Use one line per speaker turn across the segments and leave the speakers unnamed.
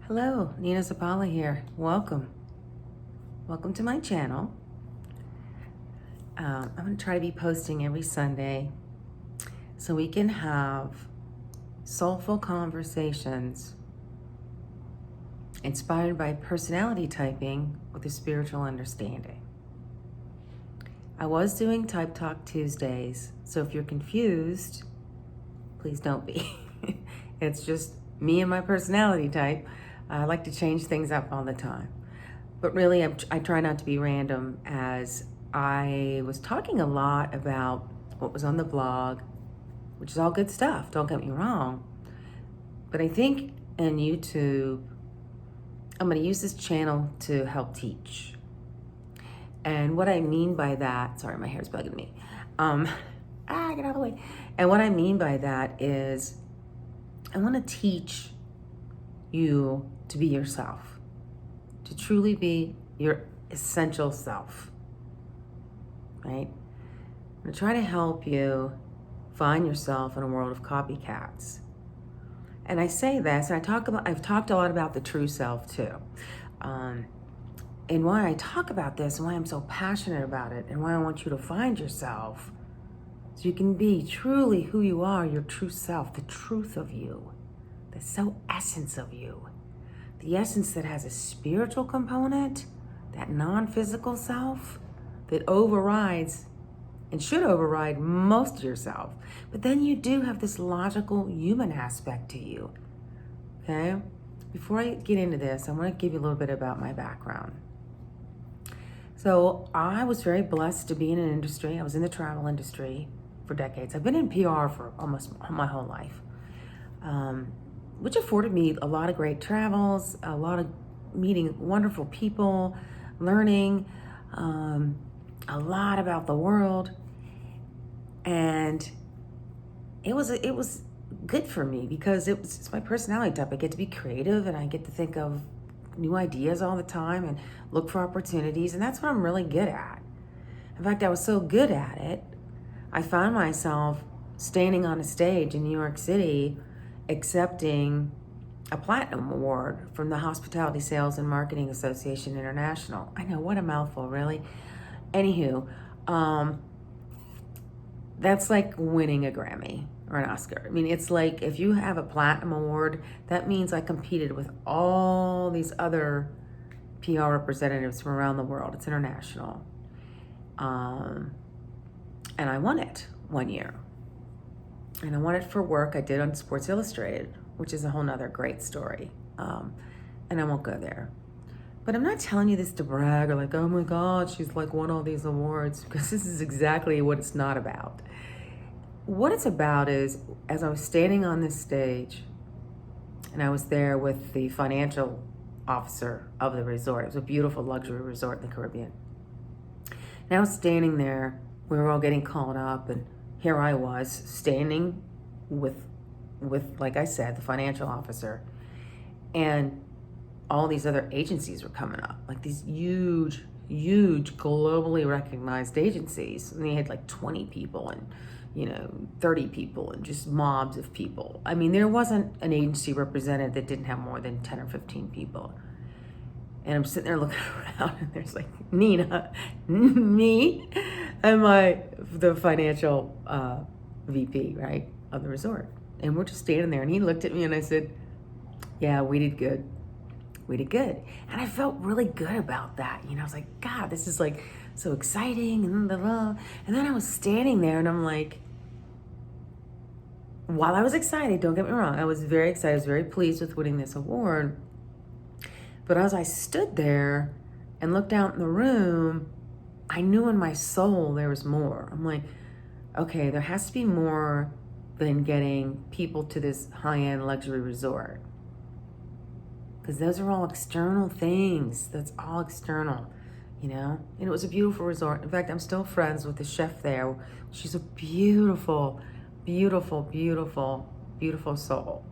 Hello, Nina Zapala here. Welcome. Welcome to my channel. I'm going to try to be posting every Sunday so we can have soulful conversations inspired by personality typing with a spiritual understanding. I was doing Type Talk Tuesdays, so if you're confused, please don't be. It's just me and my personality type. I like to change things up all the time. But really, I try not to be random, as I was talking a lot about what was on the blog, which is all good stuff, don't get me wrong. But I think in YouTube, I'm going to use this channel to help teach. And what I mean by that, sorry, my hair's bugging me. Get out of the way. And what I mean by that is I want to teach you to be yourself, to truly be your essential self, right? I'm going to try to help you find yourself in a world of copycats. And I say this, and I've talked a lot about the true self too. And why I talk about this, and why I'm so passionate about it, and why I want you to find yourself so you can be truly who you are, your true self, the truth of you, the so essence of you. The essence that has a spiritual component, that non-physical self that overrides and should override most of yourself. But then you do have this logical human aspect to you, okay? Before I get into this, I want to give you a little bit about my background. So I was very blessed to be in an industry. I was in the travel industry for decades. I've been in PR for almost my whole life. Which afforded me a lot of great travels, a lot of meeting wonderful people, learning a lot about the world. And it was good for me because it's my personality type. I get to be creative and I get to think of new ideas all the time and look for opportunities. And that's what I'm really good at. In fact, I was so good at it, I found myself standing on a stage in New York City accepting a platinum award from the Hospitality Sales and Marketing Association International. I know, what a mouthful, really. Anywho, that's like winning a Grammy or an Oscar. I mean, it's like if you have a platinum award, that means I competed with all these other PR representatives from around the world. It's international. And I won it one year. And I won it for work I did on Sports Illustrated, which is a whole nother great story. And I won't go there. But I'm not telling you this to brag or like, oh my God, she's like won all these awards, because this is exactly what it's not about. What it's about is, as I was standing on this stage, and I was there with the financial officer of the resort. It was a beautiful luxury resort in the Caribbean. And I was standing there, we were all getting called up, and here I was standing with, like I said, the financial officer, and all these other agencies were coming up, like these huge, globally recognized agencies. And they had like 20 people and, 30 people and just mobs of people. I mean, there wasn't an agency represented that didn't have more than 10 or 15 people. And I'm sitting there looking around, and there's like Nina, me, and the financial VP, right, of the resort. And we're just standing there, and he looked at me, and I said, yeah, we did good. We did good. And I felt really good about that. I was like, God, this is like so exciting. And blah, blah. And then I was standing there, and I'm like, while I was excited, don't get me wrong, I was very excited. I was very pleased with winning this award. But as I stood there and looked out in the room, I knew in my soul there was more. I'm like, okay, there has to be more than getting people to this high-end luxury resort. Because those are all external things. That's all external, And it was a beautiful resort. In fact, I'm still friends with the chef there. She's a beautiful, beautiful, beautiful, beautiful soul.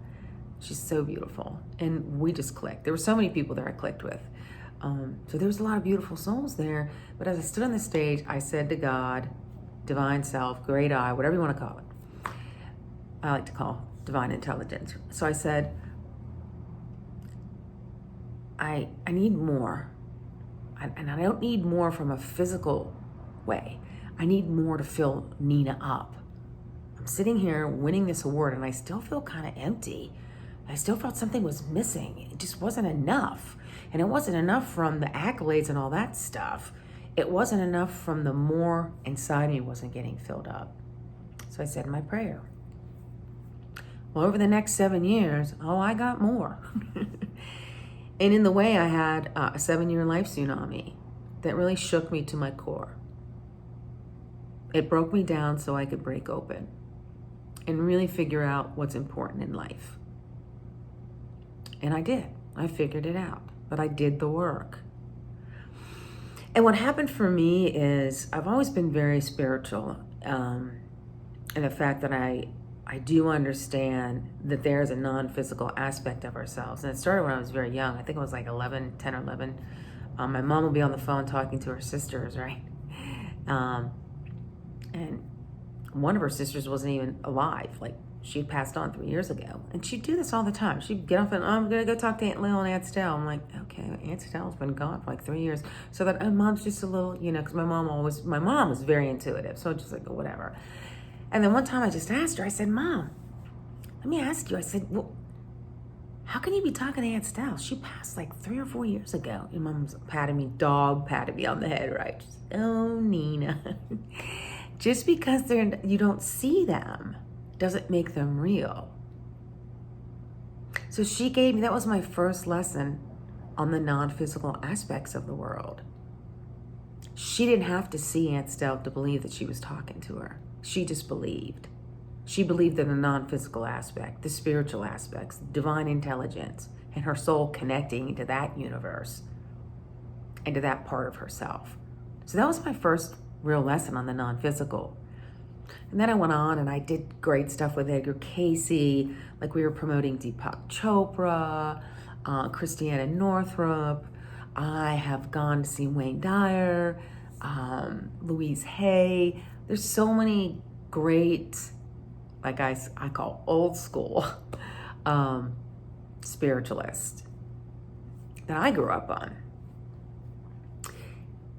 She's so beautiful. And we just clicked. There were so many people there I clicked with. So there was a lot of beautiful souls there. But as I stood on the stage, I said to God, divine self, great eye, whatever you want to call it. I like to call divine intelligence. So I said, I need more. And I don't need more from a physical way. I need more to fill Nina up. I'm sitting here winning this award and I still feel kind of empty. I still felt something was missing. It just wasn't enough. And it wasn't enough from the accolades and all that stuff. It wasn't enough from the more inside me wasn't getting filled up. So I said my prayer. Well, over the next 7 years, I got more. And in the way, I had a 7-year life tsunami that really shook me to my core. It broke me down so I could break open and really figure out what's important in life. And I did. I figured it out, but I did the work. And what happened for me is I've always been very spiritual, and the fact that I do understand that there's a non-physical aspect of ourselves. And it started when I was very young. I think I was like 10 or 11. My mom would be on the phone talking to her sisters, right? And one of her sisters wasn't even alive. Like, she passed on 3 years ago. And she'd do this all the time. She'd get off and, I'm going to go talk to Aunt Lil and Aunt Stell. I'm like, okay, Aunt Stell's been gone for like 3 years. So that mom's just a little, because my mom was very intuitive. So just like, whatever. And then one time I just asked her, I said, Mom, let me ask you. I said, well, how can you be talking to Aunt Stell? She passed like 3 or 4 years ago. Your mom's patted me on the head, right? Just, oh, Nina. Just because you don't see them doesn't make them real. So she gave me, that was my first lesson on the non-physical aspects of the world. She didn't have to see Aunt Stell to believe that she was talking to her. She just believed. She believed in the non-physical aspect, the spiritual aspects, divine intelligence, and her soul connecting to that universe and to that part of herself. So that was my first real lesson on the non-physical. And then I went on and I did great stuff with Edgar Casey. Like, we were promoting Deepak Chopra, Christiana Northrup. I have gone to see Wayne Dyer, Louise Hay. There's so many great, like I call old school spiritualists that I grew up on.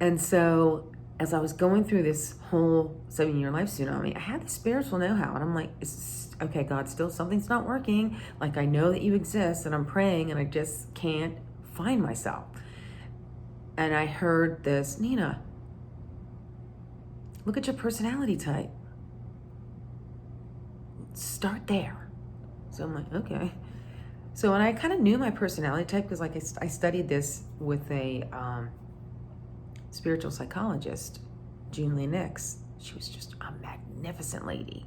And so as I was going through this whole 7-year life tsunami, I had this spiritual know-how, and I'm like, okay, God, still something's not working. Like, I know that you exist, and I'm praying, and I just can't find myself. And I heard this, Nina, look at your personality type. Start there. So I'm like, okay. So, and I kind of knew my personality type because, like, I studied this with a spiritual psychologist, Jean Lee Nix. She was just a magnificent lady.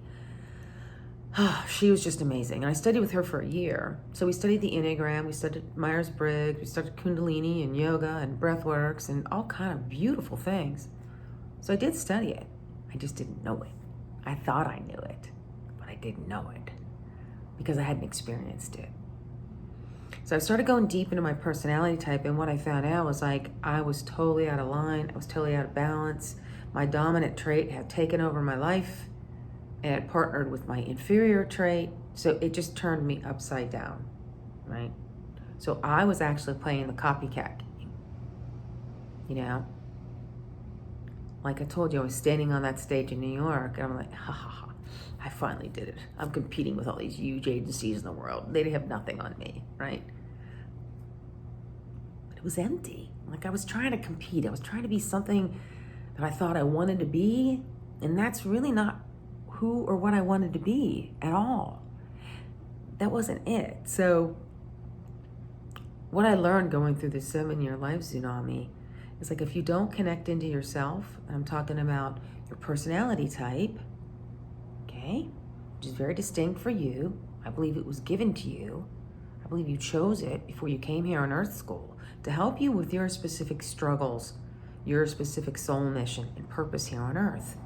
She was just amazing. And I studied with her for a year. So we studied the Enneagram, we studied Myers-Briggs, we studied Kundalini and yoga and breathworks and all kind of beautiful things. So I did study it. I just didn't know it. I thought I knew it, but I didn't know it because I hadn't experienced it. So I started going deep into my personality type, and what I found out was, like, I was totally out of line. I was totally out of balance. My dominant trait had taken over my life and had partnered with my inferior trait. So it just turned me upside down, right? So I was actually playing the copycat game, Like I told you, I was standing on that stage in New York, and I'm like, ha ha ha, I finally did it. I'm competing with all these huge agencies in the world. They have nothing on me, right? But it was empty. Like, I was trying to compete. I was trying to be something that I thought I wanted to be, and that's really not who or what I wanted to be at all. That wasn't it. So what I learned going through this 7-year life tsunami is, like, if you don't connect into yourself, and I'm talking about your personality type, okay, which is very distinct for you. I believe it was given to you. I believe you chose it before you came here on Earth School to help you with your specific struggles, your specific soul mission and purpose here on Earth.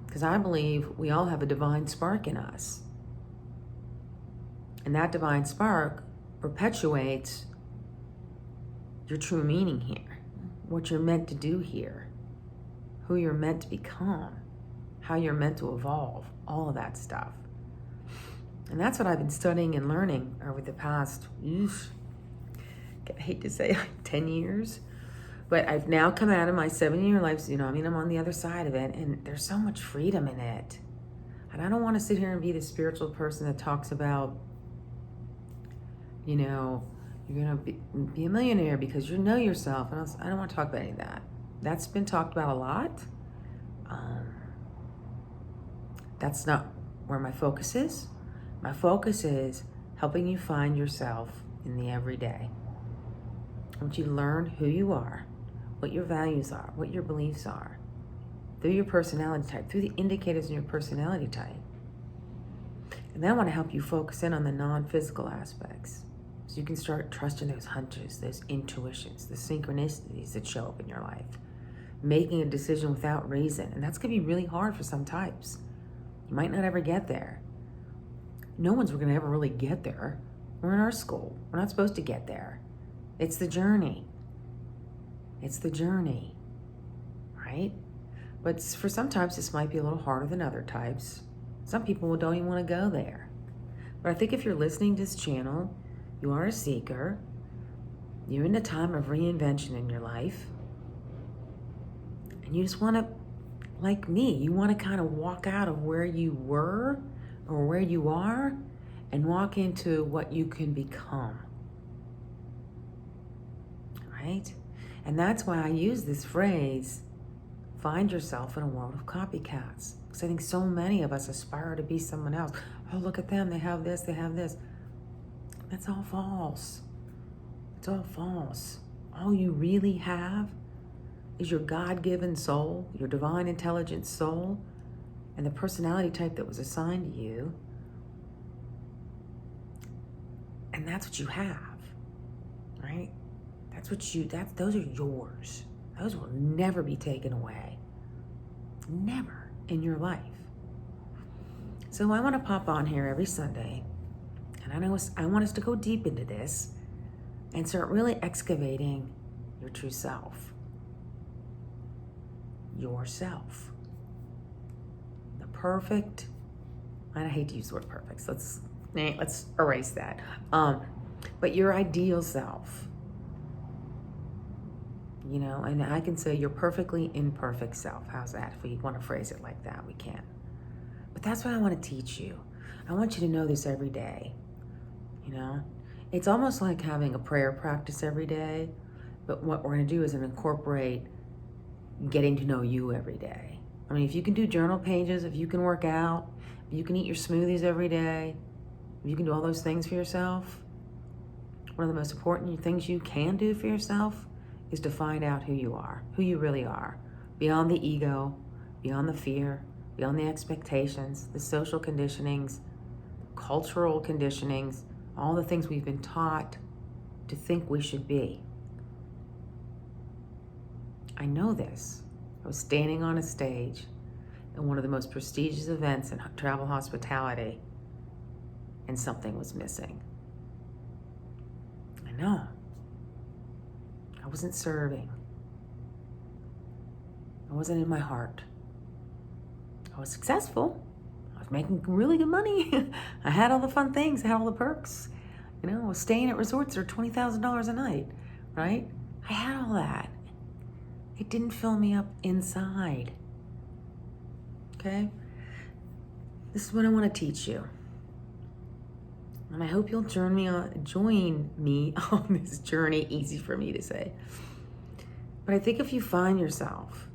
Because I believe we all have a divine spark in us. And that divine spark perpetuates your true meaning here, what you're meant to do here, who you're meant to become, how you're meant to evolve, all of that stuff. And that's what I've been studying and learning over the past I hate to say like 10 years, but I've now come out of my 7-year life. You know, I mean, I'm on the other side of it, and there's so much freedom in it. And I don't want to sit here and be the spiritual person that talks about, you know, you're going to be a millionaire because you know yourself. And I don't want to talk about any of that. That's been talked about a lot. That's not where my focus is. My focus is helping you find yourself in the everyday. I want you to learn who you are, what your values are, what your beliefs are, through your personality type, through the indicators in your personality type. And then I want to help you focus in on the non-physical aspects, so you can start trusting those hunches, those intuitions, the synchronicities that show up in your life, making a decision without reason. And that's going to be really hard for some types. You might not ever get there. No one's going to ever really get there. We're in our school. We're not supposed to get there. It's the journey. It's the journey, right? But for some types, this might be a little harder than other types. Some people don't even want to go there. But I think if you're listening to this channel, you are a seeker. You're in a time of reinvention in your life. And you just want to, like me, you want to kind of walk out of where you were or where you are and walk into what you can become. Right? And that's why I use this phrase, find yourself in a world of copycats. Because I think so many of us aspire to be someone else. Oh, look at them. They have this. They have this. That's all false. It's all false. All you really have is your God-given soul, your divine intelligent soul, and the personality type that was assigned to you. And that's what you have, right? Those are yours. Those will never be taken away. Never in your life. So I want to pop on here every Sunday, and I want us to go deep into this and start really excavating your true self. Yourself. The perfect, and I hate to use the word perfect, so let's erase that. But your ideal self. You know, and I can say your perfectly imperfect self. How's that? If we want to phrase it like that, we can. But that's what I want to teach you. I want you to know this every day. You know, it's almost like having a prayer practice every day. But what we're going to do is incorporate getting to know you every day. I mean, if you can do journal pages, if you can work out, if you can eat your smoothies every day, if you can do all those things for yourself, one of the most important things you can do for yourself is to find out who you are, who you really are, beyond the ego, beyond the fear, beyond the expectations, the social conditionings, cultural conditionings, all the things we've been taught to think we should be. I know this. I was standing on a stage in one of the most prestigious events in travel hospitality, and something was missing. I know. I wasn't serving. I wasn't in my heart. I was successful. I was making really good money. I had all the fun things. I had all the perks. You know, I was staying at resorts that are $20,000 a night, right? I had all that. It didn't fill me up inside. Okay? This is what I want to teach you. And I hope you'll join me on this journey. Easy for me to say. But I think if you find yourself,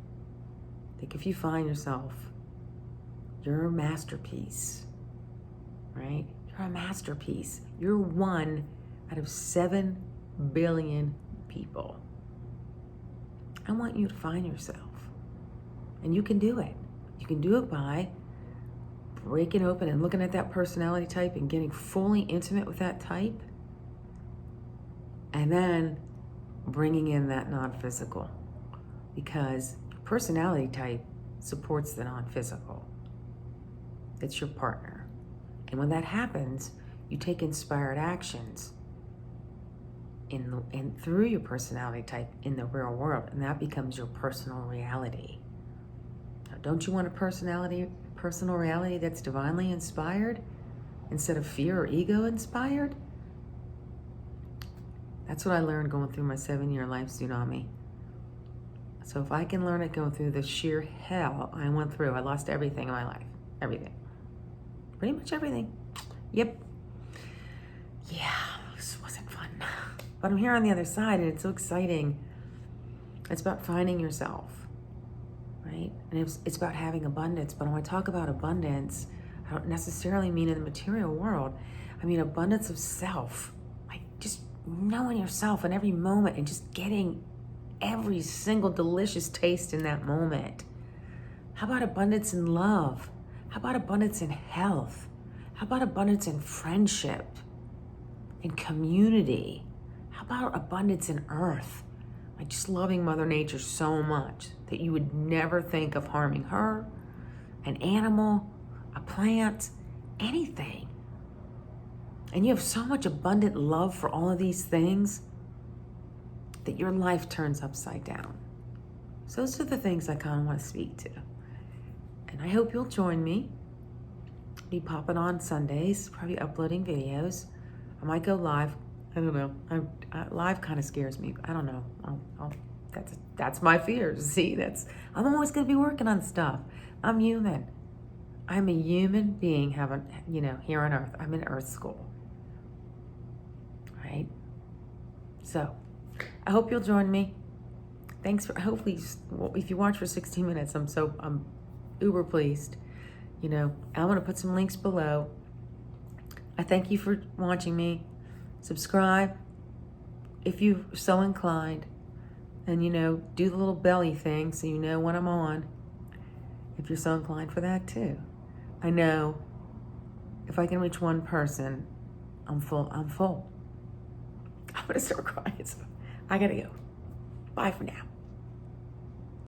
you're a masterpiece, right? You're a masterpiece. You're one out of 7 billion people. I want you to find yourself. And you can do it. You can do it by breaking open and looking at that personality type and getting fully intimate with that type. And then bringing in that non-physical. Because personality type supports the non-physical. It's your partner. And when that happens, you take inspired actions through your personality type in the real world, and that becomes your personal reality. Now, don't you want a personal reality that's divinely inspired instead of fear or ego inspired? That's what I learned going through my 7-year life tsunami. So if I can learn it going through the sheer hell I went through, I lost everything in my life. Everything. Pretty much everything. Yep. Yeah, this wasn't fun. But I'm here on the other side, and it's so exciting. It's about finding yourself, right? And it's about having abundance. But when I talk about abundance, I don't necessarily mean in the material world. I mean abundance of self. Like just knowing yourself in every moment and just getting every single delicious taste in that moment. How about abundance in love? How about abundance in health? How about abundance in friendship, in community? How about abundance in earth? Like just loving Mother Nature so much that you would never think of harming her, an animal, a plant, anything. And you have so much abundant love for all of these things that your life turns upside down. So those are the things I kind of want to speak to. And I hope you'll join me. Be popping on Sundays, probably uploading videos. I might go live. I don't know. Live kind of scares me. I don't know. That's my fears. See, I'm always going to be working on stuff. I'm human. I'm a human being here on Earth. I'm in Earth school. Right? So, I hope you'll join me. Thanks for, hopefully, if you watch for 16 minutes, I'm uber pleased. I'm going to put some links below. I thank you for watching me. Subscribe if you're so inclined. And, do the little belly thing so you know when I'm on. If you're so inclined for that too. I know if I can reach one person, I'm full. I'm going to start crying. So I got to go. Bye for now.